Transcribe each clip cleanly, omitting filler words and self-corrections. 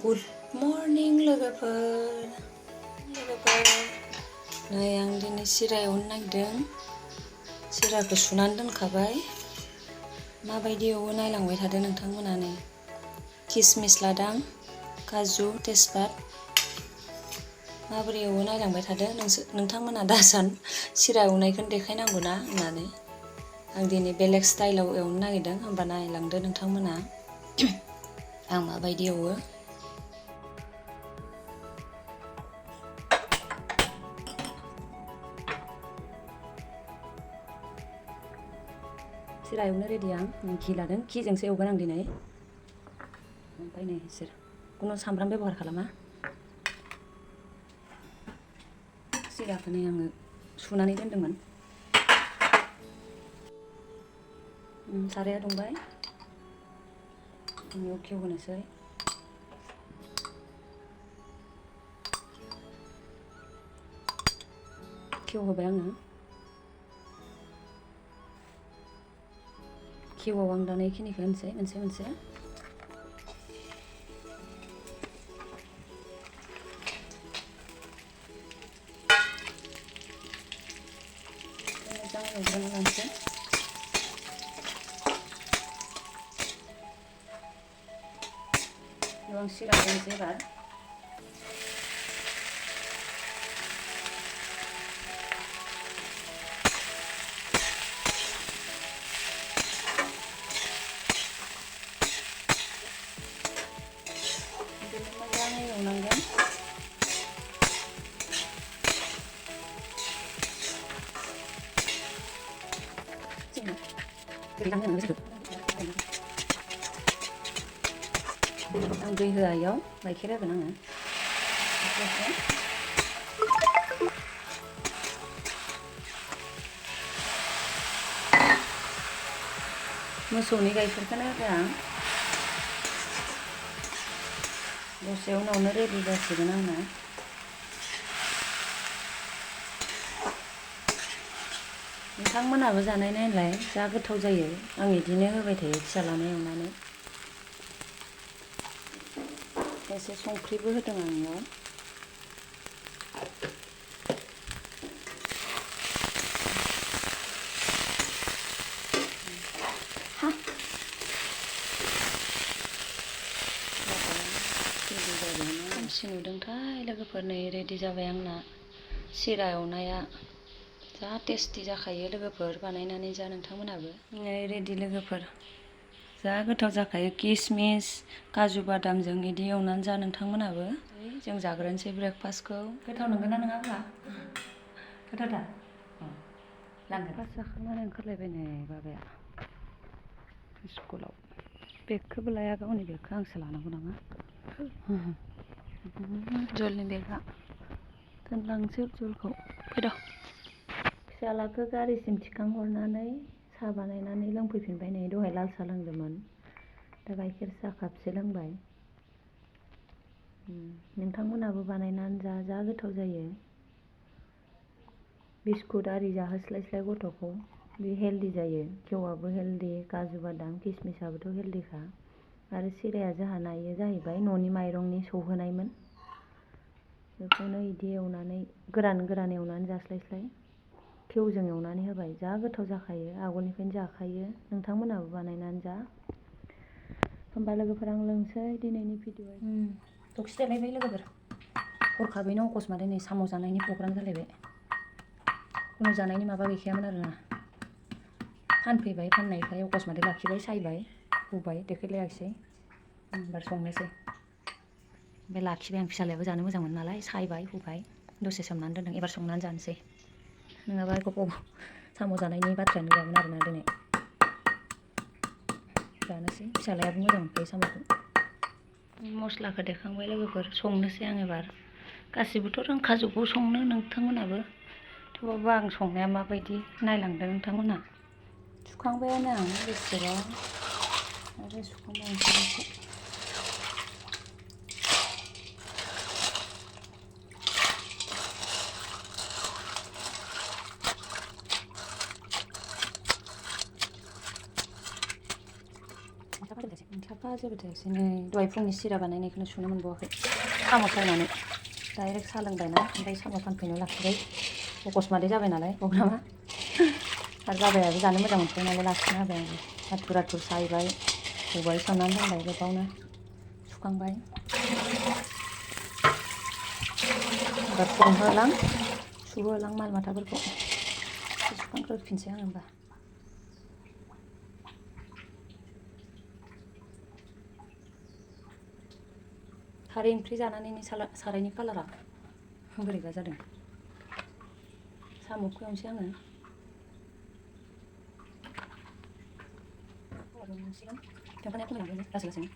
Good morning लोगोफोर नै आं दिनै सिरा एवनो नागिरदों। सिराखौ सुनानै दोनखाबाय। माबायदि एवो नायलांबाय थादो नोंथांमोना। नै किसमिस लादां, काजु, तेजपात माबोरै एवो नायलांबाय थादो। नोंथांमोना दासान सिरा एवनायखौनो देखायनांगौना होननानै आं दिनै बेलेग स्टाइलाव एवनो नागिरदों। होमबा नायलांदो नोंथांमोना आं माबायदि एवो। सिरा एवनो रेडि आं घी लादों। घीजोंसो एवगोन आं दिनै। ओमफ्राय नै इसोर खुनु सामब्राम बेबहार खालामा। सिराखौ नै आङो सुनानै दोनदोंमोन। साराया दुंबाय। बेयाव घीव होनोसै। घीव होबाय आङो। घीवआव आं दाना इखिनिखौ होनोसै मोनसे मोनसे। मोजां एवग्रोना लानोसै। बेयाव आं सिरा होनोसै एबार। मोजाङै एवनांगोन। आं दै होआ इयाव गाइखेर होगोन आङो। मोसौनि गाइखेरखौनो होदो आं। दसे उनावनो रेडि जासिगोन आंना। नोंथांमोनाबो जानाय नायलाय जा गोथाव जायो। आं बिदिनो होबाय थायो फिसाज्लानो एवनानै। एसे संख्रिबो होदों आं इयाव। खोमसि नुदोंथाय लोगोफोर। नै रेडि जाबाय आंना सिरा एवनाया। जा टेस्टि जाखायो लोगोफोर। बानायनानै जा नोंथांमोनाबो। नै रेडि लोगोफोर। जा गोथाव जाखायो किसमिस काजु बादामजों बिदि एवनानै जा नोंथांमोनाबो। जों जाग्रोनोसै ब्रेकफास्टखौ। गोथाव नंगोन ना नङाब्ला? गोथावथार? लांगोन। ब्रेकफास्ट जाखांनानै ओंखारलायबाय नै बाबाया स्कुलाव। बेगखौबो लाया। गावनि बेगखौ आंसो लानांगौ नामा? जलनि बेगा दोनलांसै जलखौ। फैद'। फिसाज्लाखौ गारिसिम थिखांहरनानै साहा बानायनानै लोंफैफिनबाय। नै दहाय लाल साहा लोंदोंमोन। दा गाइखेर साहा कापसे लोंबाय। नोंथांमोनाबो बानायनानै जा गोथाव जायो। बिस्कुट आरि जाहोस्लायस्लाय गथ'खौ बे हेल्दि जायो। घीवआबो हेल्दि, काजु बादाम किसमिसाबोथ' हेल्दिखा। आरो सिराया जोंहाना इयो जाहैबाय न'नि माइरंनि सौहोनायमोन। बेखौनो इदि एवनानै गोरान एवनानै जास्लायस्लाय घीवजों एवनानै होबाय। जा गोथाव जाखायो। आगोलनिफ्रायनो जाखायो। नोंथांमोनाबो बानायनानै जा। होमबा लोगोफोर आं लोंसै दिनैनि भिडिअ'आ। टक्सि देलायबाय लोगोफोर। हरखाबैनो अकसमातै नै साम' जानायनि प्रग्राम जालायबाय। खुनु जानायनि माबा गैखायामोन आरोना। फानफैबाय, फाननायखाय अकसमातै लाखिबाय, सायबाय, हुबाय, देखायलायाखिसै। एबार संनोसै। ओमफ्राय लाखिबाय आं। फिसाज्लायाबो जानो मोजां मोनो नालाय। सायबाय, हुबाय, दसे सोमनानै दोनदों। एबार संनानै जानोसै। नङाबा साम' जानायनि बाथ्रायानो गैयामोन आरोना दिनै। जानोसै। फिसाज्लायाबो मोजां मोनखायो साम'खौ। मस्लाखौ देखांबाय लोगोफोर। संनोसै आं एबार। गासिबोथ' रोंखाजोबगौ संनो नोंथांमोनाबो। थेवबाबो आं संनाया माबायदि नायलांदो नोंथांमोना। सुखांबायानो आं बेसेबा आरो सुखांबा ओंखारनोसै। जेबो थायासै नै दहाय फुंनि सिरा बानायनायखौनो सुनो मोनबावाखै साम' सायनानै डाइरेक्ट साहा लोंबायना ओमफ्राय साम' फानफैनो लाखिबाय अकसमातै जाबाय नालाय प्रग्रामा आरो बाबायाबो जानो मोजां मोनखायो नालाय लाखिना होबाय आङो आथुर आथुर सायबाय सबाय सोमनानै दोनबाय गोबावनो सुखांबाय एबार संहोलां सुहोलां माल माथाफोरखौ सुखांग्रोफिनसै आं होमबा खारै ओंख्रि जानानैनो सारायनि कालारा बोरैबा जादों साम'खौ एवनोसै आङो एवनोसैलां थेंफानाया खमायलांबाय लासै लासैनो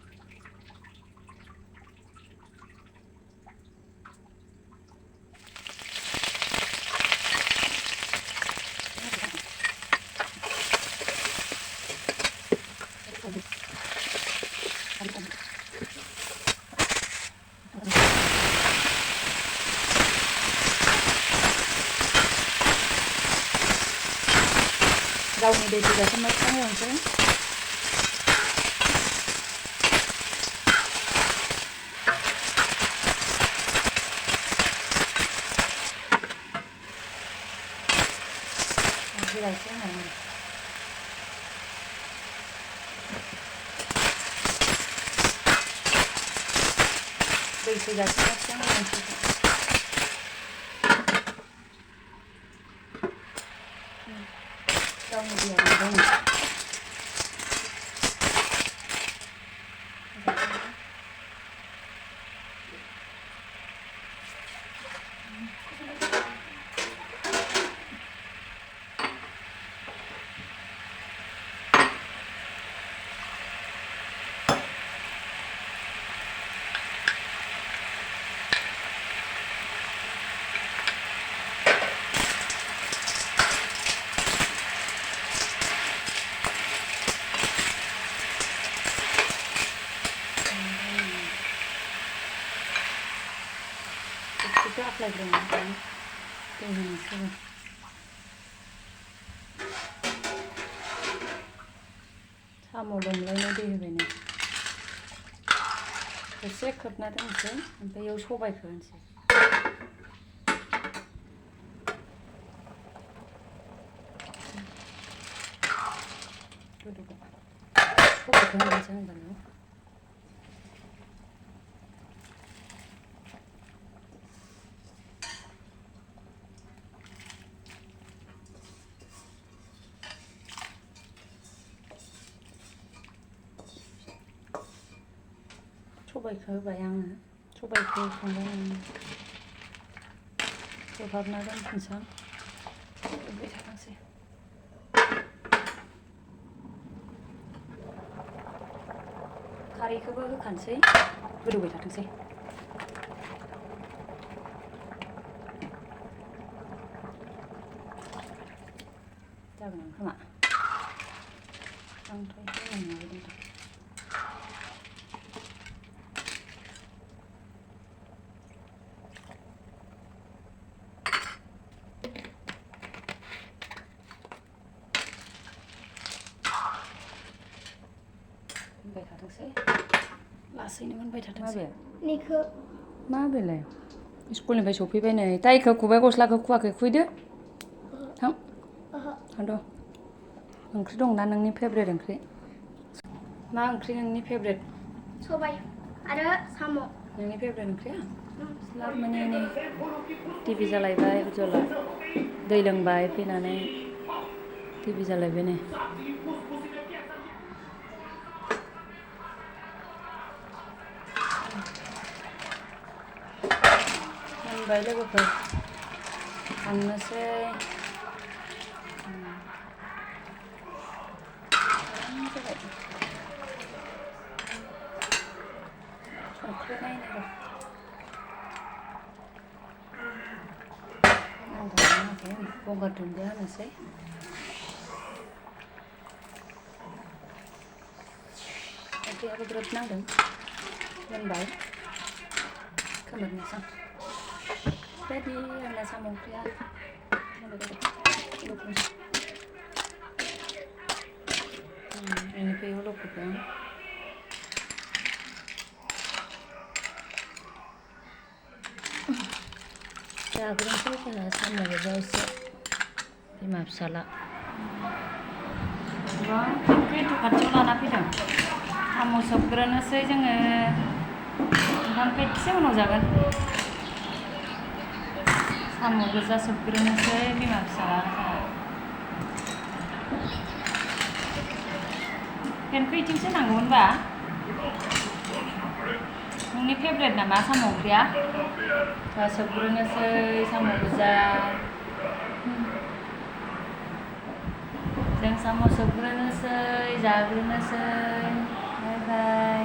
गावनि दै फैजासिम मोजां एवनोसै जिरायसै होननानै दै फैजासिम मोजां एवनोसै गावनि दैया रानबाय बेखौ आख्लायग्रोनानै दै होनोसै साम' लोमलायनाय दै होबायनो एसे खोबना दोनसै ओमफ्राय बेयाव सबायखौ होनोसै सबायखौ होनोसै होनबा नों सबायखौ होबाय आङो सबायखौ होखांबाय आङो खोबहाबना दोनफिनसै एरबाय थाथोंसै खारैखौबो होखानोसै गोदौबाय थाथोंसै जागोन खोमा बांद्राय होनाय नङा मोनबाय थाथोंसै लासैनो मोनबाय थाथोंसै मा बेलाय स्कुलनिफ्राय सफैबाय नै टाइखौ खुबाय गस्लाखौ खुवाखै खुइदो थां थांद' ओंख्रि दंना नोंनि फेभरेट ओंख्रि मा ओंख्रि नोंनि फेभरेट सबाय आरो साम' नोंनि फेभरेट ओंख्रिया लाब माने टिभि जालायबाय उज्जला दै लोंबाय फैनानै टिभि जालायबाय नै मोनबाय लोगोफोर थांनोसै संख्रि नायनो गंगार दुन्दिया होनोसै ओंख्रियाबो ग्रोब नांदों मोनबाय खोमोरनोसै रेडि आंना साम' ओंख्रिया बेनिफ्राय लखबदों जाग्रोनोसै जोंहा साम'खौबो एसे बिमा फिसाला गोबां खाथियाव लाना फैदों साम' सोबग्रोनोसै जोङो ओंखामखौ एसे उनाव जागोन साम' गोजा सोबग्रोनोसै बिमा फिसाला जोंहा फेनखौ इथिंसो नांगौमोनबा नोंनि फेभरेट नामा साम' ओंख्रिया सोबग्रोनोसै साम' गोजा जों साम' सोबग्रोनोसै जाग्रोनोसै बाय बाय